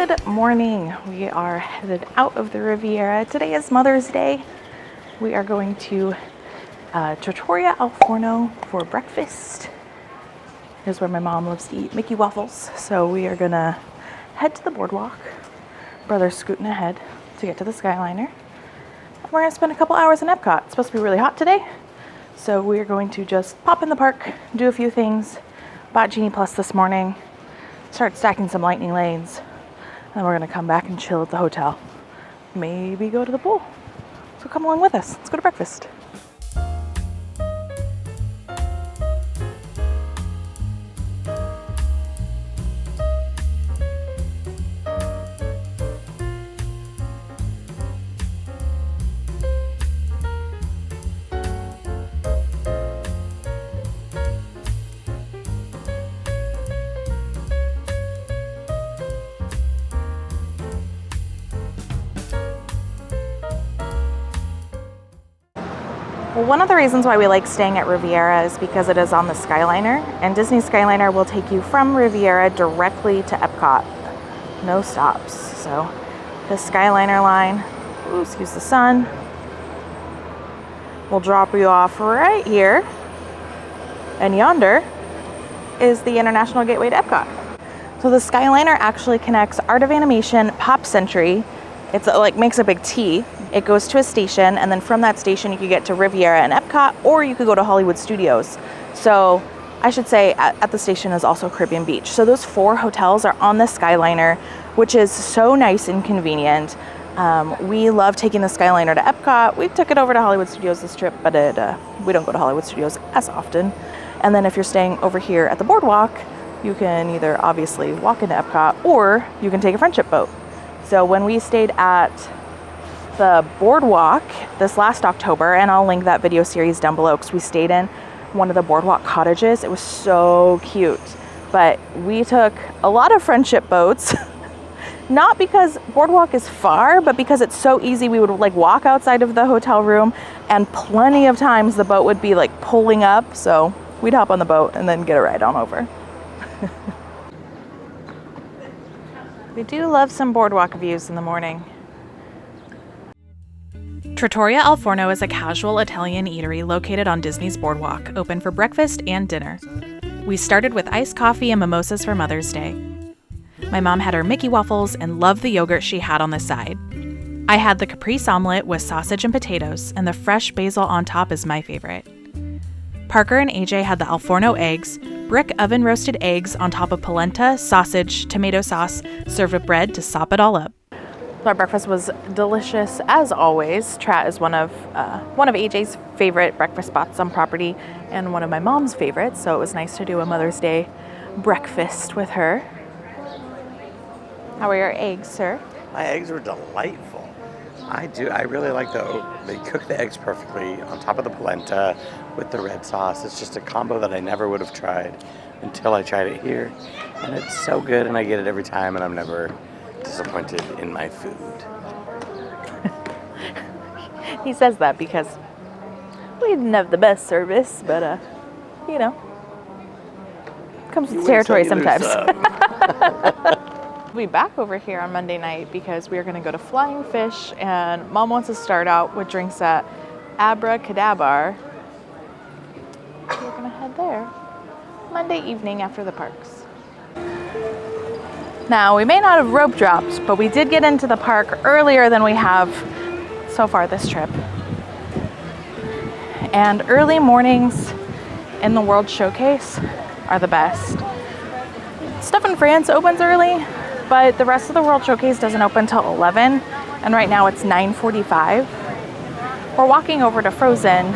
Good morning. We are headed out of the Riviera. Today is Mother's Day. We are going to Trattoria al Forno for breakfast. Here's where my mom loves to eat Mickey waffles. So we are gonna head to the boardwalk. Brother's scooting ahead to get to the Skyliner. We're gonna spend a couple hours in Epcot. It's supposed to be really hot today. So we're going to just pop in the park, do a few things. Bought Genie Plus this morning. Start stacking some lightning lanes. And we're gonna come back and chill at the hotel. Maybe go to the pool. So come along with us. Let's go to breakfast. Well, one of the reasons why we like staying at Riviera is because it is on the Skyliner, and Disney Skyliner will take you from Riviera directly to Epcot. No stops. So the Skyliner line, ooh, excuse the sun, will drop you off right here. And yonder is the International Gateway to Epcot. So the Skyliner actually connects Art of Animation, Pop Century. It's like makes a big T. It goes to a station, and then from that station you could get to Riviera and Epcot, or you could go to Hollywood Studios. So I should say at the station is also Caribbean Beach. So those 4 hotels are on the Skyliner, which is so nice and convenient. We love taking the Skyliner to Epcot. We took it over to Hollywood Studios this trip, but we don't go to Hollywood Studios as often. And then if you're staying over here at the boardwalk, you can either obviously walk into Epcot, or you can take a friendship boat. So when we stayed at the boardwalk this last October, and I'll link that video series down below because we stayed in one of the boardwalk cottages. It was so cute. But we took a lot of friendship boats, not because boardwalk is far, but because it's so easy. We would like walk outside of the hotel room, and plenty of times the boat would be like pulling up. So we'd hop on the boat and then get a ride on over. We do love some boardwalk views in the morning. Trattoria al Forno is a casual Italian eatery located on Disney's boardwalk, open for breakfast and dinner. We started with iced coffee and mimosas for Mother's Day. My mom had her Mickey waffles and loved the yogurt she had on the side. I had the caprese omelet with sausage and potatoes, and the fresh basil on top is my favorite. Parker and AJ had the Al Forno eggs, brick oven roasted eggs on top of polenta, sausage, tomato sauce, served with bread to sop it all up. Our breakfast was delicious as always. Trat is one of AJ's favorite breakfast spots on property, and one of my mom's favorites, so it was nice to do a Mother's Day breakfast with her. How are your eggs, sir? My eggs were delightful. I really like they cook the eggs perfectly on top of the polenta with the red sauce. It's just a combo that I never would have tried until I tried it here. And it's so good, and I get it every time, and I'm never disappointed in my food. He says that because we didn't have the best service, but comes with the territory sometimes. We'll be back over here on Monday night because we are going to go to Flying Fish, and Mom wants to start out with drinks at Abracadabra. We're going to head there Monday evening after the parks. Now, we may not have rope dropped, but we did get into the park earlier than we have so far this trip. And early mornings in the World Showcase are the best. Stuff in France opens early, but the rest of the World Showcase doesn't open until 11, and right now it's 9:45. We're walking over to Frozen,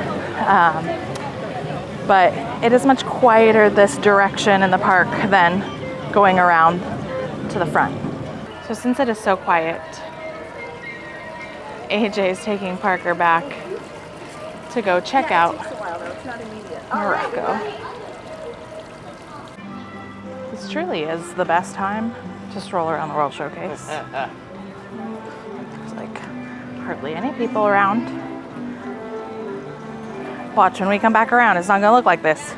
but it is much quieter this direction in the park than going around to the front. So since it is so quiet, AJ is taking Parker back to go check out Morocco. This truly is the best time to stroll around the World Showcase. There's like hardly any people around. Watch, when we come back around, it's not gonna look like this.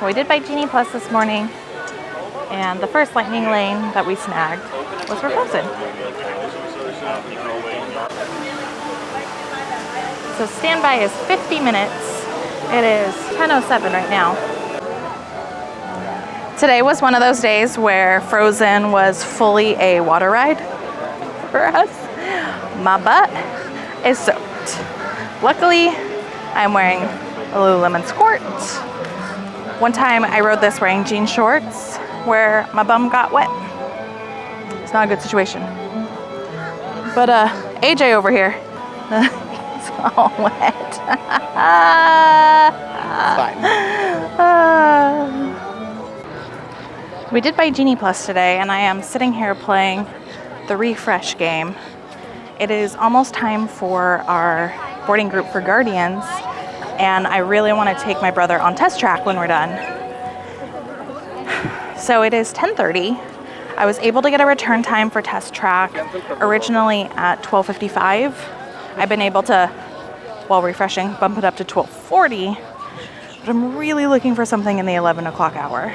We did buy Genie Plus this morning, and the first lightning lane that we snagged was for Frozen. So standby is 50 minutes. It is 10:07 right now. Today was one of those days where Frozen was fully a water ride for us. My butt is soaked. Luckily, I'm wearing a Lululemon skirt. One time I rode this wearing jean shorts where my bum got wet. It's not a good situation. But AJ over here, he's all wet. Fine. We did buy Genie Plus today, and I am sitting here playing the refresh game. It is almost time for our boarding group for Guardians, and I really want to take my brother on Test Track when we're done. So it is 10:30. I was able to get a return time for Test Track originally at 12:55. I've been able to, while refreshing, bump it up to 12:40, but I'm really looking for something in the 11 o'clock hour.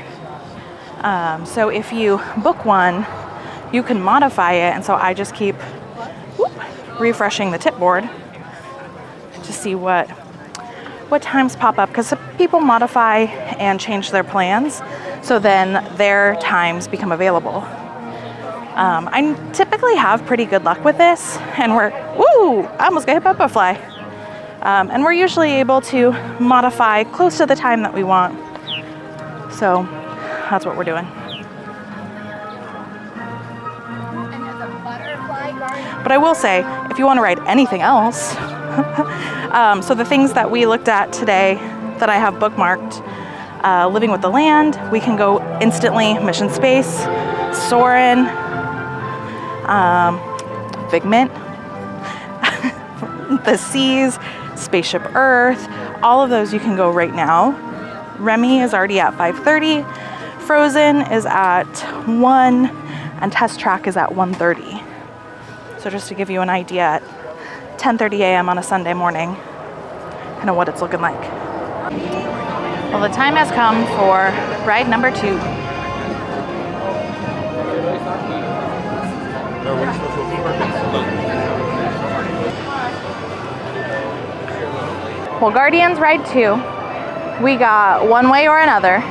So if you book one, you can modify it, and so I just keep refreshing the tip board to see what times pop up, because people modify and change their plans, so then their times become available. I typically have pretty good luck with this, and I almost got hit by a butterfly. And we're usually able to modify close to the time that we want. So that's what we're doing. But I will say, if you want to ride anything else, so the things that we looked at today that I have bookmarked, Living with the Land, we can go instantly. Mission Space, Soarin', Figment, The Seas, Spaceship Earth, all of those you can go right now. Remy is already at 5:30, Frozen is at 1, and Test Track is at 1:30. So just to give you an idea, at 10:30 a.m. on a Sunday morning, kind of what it's looking like. Well, the time has come for ride number 2. Well, Guardians ride 2. We got One Way or Another.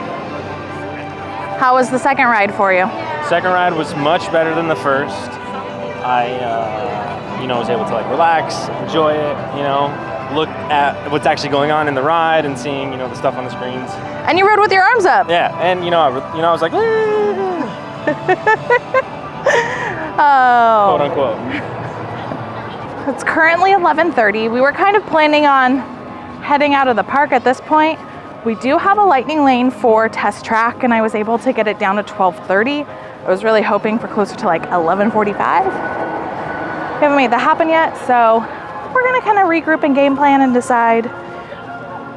How was the second ride for you? Second ride was much better than the first. I was able to relax, enjoy it, look at what's actually going on in the ride and seeing, the stuff on the screens. And you rode with your arms up. Yeah, and I was like, oh. quote unquote. It's currently 11:30. We were kind of planning on heading out of the park at this point. We do have a lightning lane for Test Track, and I was able to get it down to 12:30. I was really hoping for closer to 11:45. We haven't made that happen yet, so we're gonna kind of regroup and game plan and decide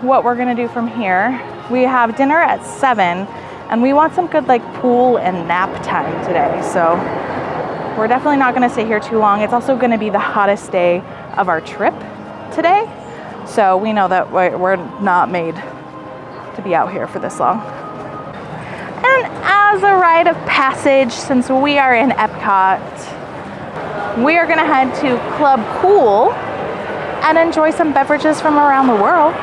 what we're gonna do from here. We have dinner at 7, and we want some good pool and nap time today, so we're definitely not gonna sit here too long. It's also gonna be the hottest day of our trip today, so we know that we're not made to be out here for this long. And as a rite of passage, since we are in Epcot, we are gonna head to Club Cool and enjoy some beverages from around the world.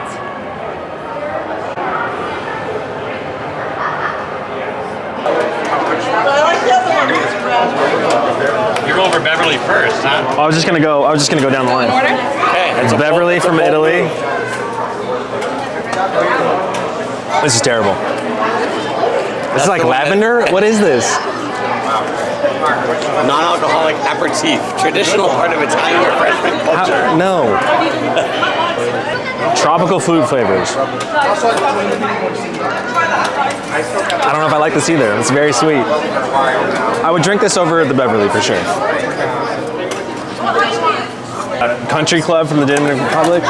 You're going for Beverly first, huh? I was just gonna go down the line. Okay, It's Beverly from Italy. This is terrible. This is like lavender? What is this? Non-alcoholic aperitif, traditional part of Italian refreshment culture. No. Tropical food flavors. I don't know if I like this either. It's very sweet. I would drink this over the Beverly for sure. Country Club from the Dominican Republic.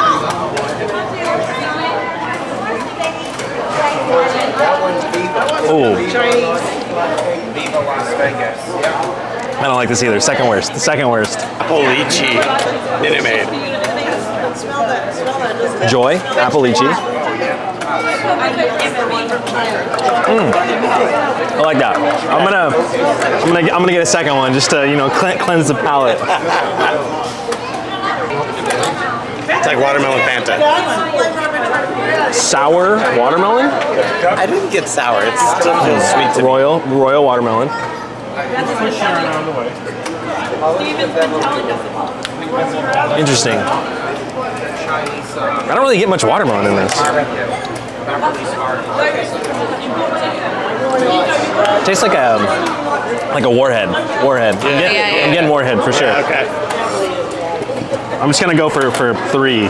Oh. I don't like this either. Second worst. The second worst. Apple lychee. Minute Maid. Joy. Apple lychee. I like that. I'm gonna get a second one just to cleanse the palate. It's like watermelon Fanta. Sour watermelon? I didn't get sour. It still feels sweet to me. Royal watermelon. Interesting. I don't really get much watermelon in this. Tastes like a warhead. I'm getting warhead for sure. Yeah, okay. I'm just gonna go for 3.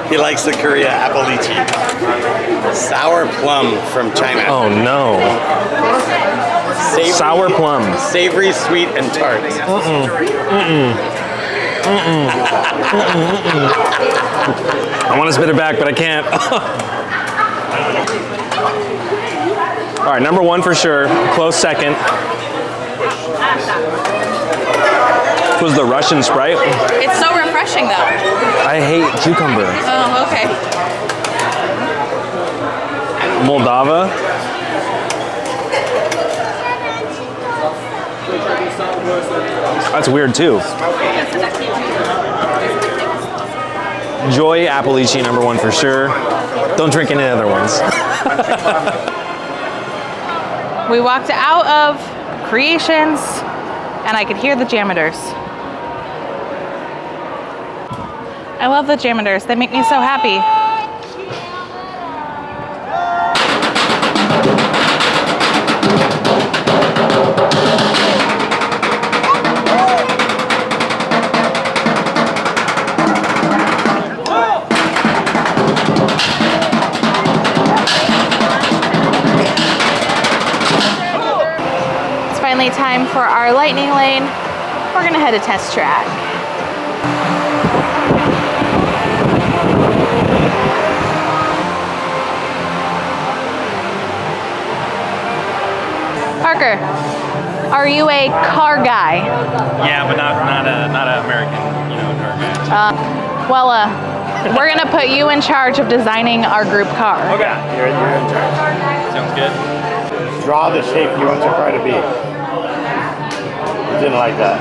He likes the Korea apple lychee. Sour plum from China. Oh no. Savory, Sour plum. Savory, sweet, and tart. I want to spit it back, but I can't. All right, number 1 for sure. Close second. This was the Russian Sprite. It's so refreshing though. I hate cucumber. Oh, okay. Moldova. That's weird too. Joy apple lychee number 1 for sure. Don't drink any other ones. We walked out of Creations and I could hear the Jammers. I love the Jammers. They make me so happy. It's finally time for our lightning lane. We're gonna head to Test Track. Parker, are you a car guy? Yeah, but not an American, car guy. We're gonna put you in charge of designing our group car. Okay. You're in charge. Sounds good. Draw the shape you want your car to be. You didn't like that.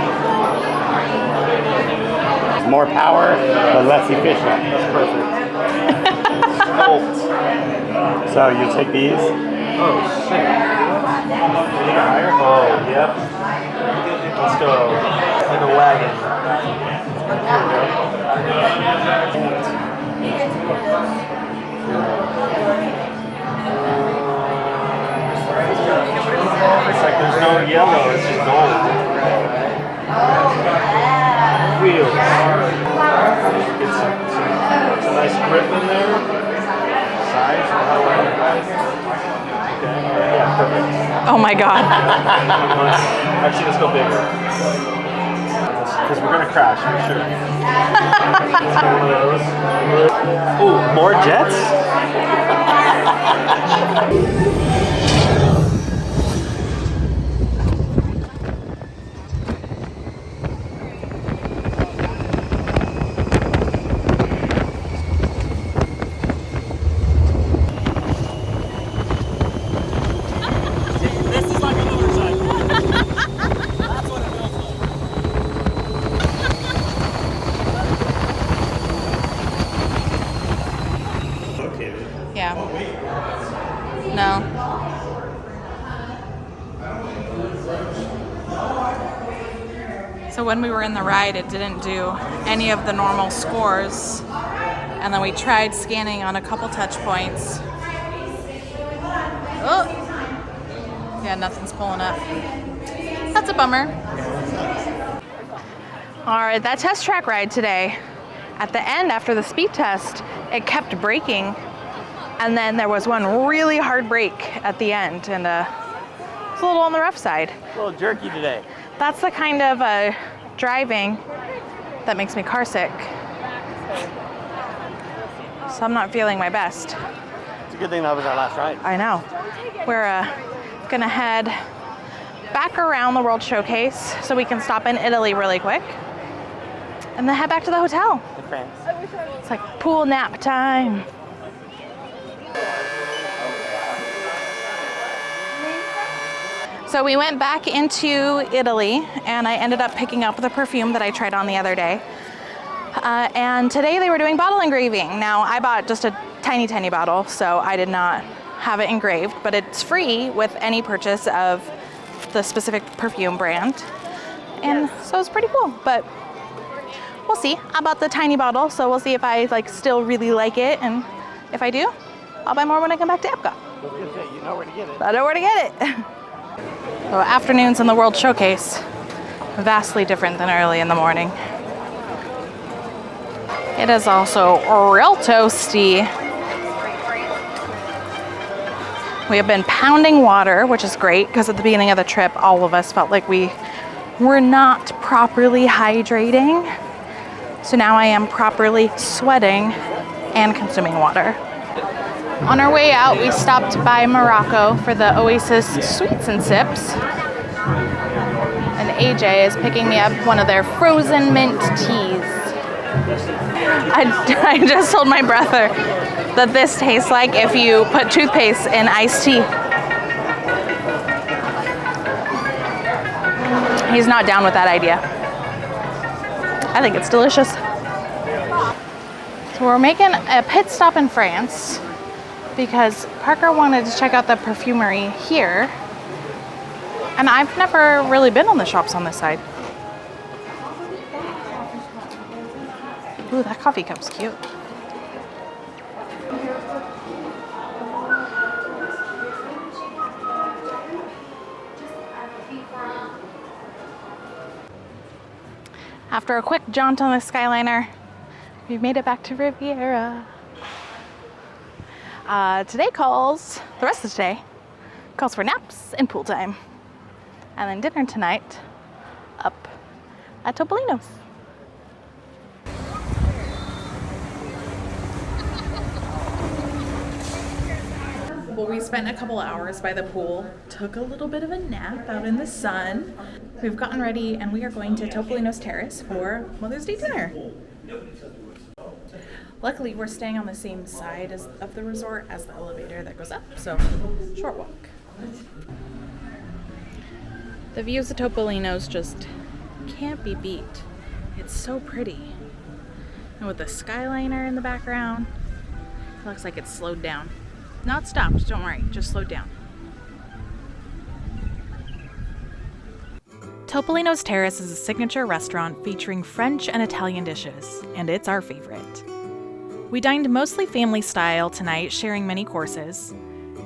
More power, but less efficient. That's perfect. So you take these. Oh, shit. Oh, yep. Let's go. Like a wagon. It's like there's no yellow, it's just gold. Wheels. It's a nice grip in there. Size, how long? Okay, yeah, perfect. Oh my God. Actually, let's go bigger. Because we're gonna crash for sure. Oh, more jets? Yeah. No. So when we were in the ride, it didn't do any of the normal scores. And then we tried scanning on a couple touch points. Oh! Yeah, nothing's pulling up. That's a bummer. All right, that test track ride today. At the end, after the speed test, it kept braking. And then there was one really hard brake at the end, and it's a little on the rough side. A little jerky today. That's the kind of driving that makes me car sick. So I'm not feeling my best. It's a good thing that was our last ride. I know. We're gonna head back around the World Showcase so we can stop in Italy really quick, and then head back to the hotel. In France. It's like pool nap time. So we went back into Italy and I ended up picking up the perfume that I tried on the other day. And today they were doing bottle engraving. Now I bought just a tiny bottle, so I did not have it engraved, but it's free with any purchase of the specific perfume brand. And so it's pretty cool, but we'll see. I bought the tiny bottle, so we'll see if I still really like it, and if I do, I'll buy more when I come back to Epcot. You know where to get it. I know where to get it. So afternoons in the World Showcase, vastly different than early in the morning. It is also real toasty. We have been pounding water, which is great because at the beginning of the trip, all of us felt like we were not properly hydrating. So now I am properly sweating and consuming water. On our way out, we stopped by Morocco for the Oasis Sweets and Sips. And AJ is picking me up one of their frozen mint teas. I just told my brother that this tastes like if you put toothpaste in iced tea. He's not down with that idea. I think it's delicious. So we're making a pit stop in France because Parker wanted to check out the perfumery here. And I've never really been on the shops on this side. Ooh, that coffee cup's cute. After a quick jaunt on the Skyliner, we've made it back to Riviera. Today the rest of today calls for naps and pool time. And then dinner tonight up at Topolino's. Well, we spent a couple hours by the pool, took a little bit of a nap out in the sun. We've gotten ready and we are going to Topolino's Terrace for Mother's Day dinner. Luckily, we're staying on the same side of the resort as the elevator that goes up, so short walk. The views of Topolino's just can't be beat. It's so pretty. And with the Skyliner in the background, it looks like it's slowed down. Not stopped, don't worry, just slowed down. Topolino's Terrace is a signature restaurant featuring French and Italian dishes, and it's our favorite. We dined mostly family style tonight, sharing many courses.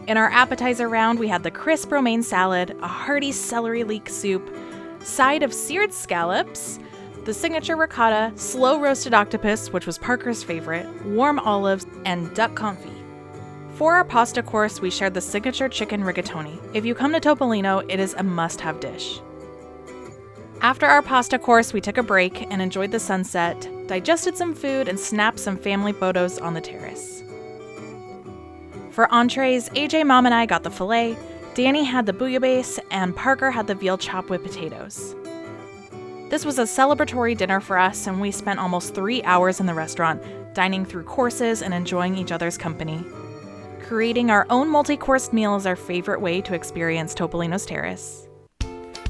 In our appetizer round, we had the crisp romaine salad, a hearty celery leek soup, side of seared scallops, the signature ricotta, slow roasted octopus, which was Parker's favorite, warm olives, and duck confit. For our pasta course, we shared the signature chicken rigatoni. If you come to Topolino, it is a must-have dish. After our pasta course, we took a break and enjoyed the sunset, digested some food, and snapped some family photos on the terrace. For entrees, AJ, Mom, and I got the filet, Danny had the bouillabaisse, and Parker had the veal chop with potatoes. This was a celebratory dinner for us, and we spent almost 3 hours in the restaurant, dining through courses and enjoying each other's company. Creating our own multi-course meal is our favorite way to experience Topolino's Terrace.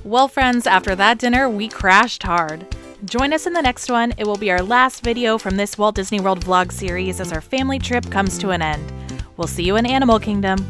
Well, friends, after that dinner, we crashed hard. Join us in the next one. It will be our last video from this Walt Disney World vlog series as our family trip comes to an end. We'll see you in Animal Kingdom.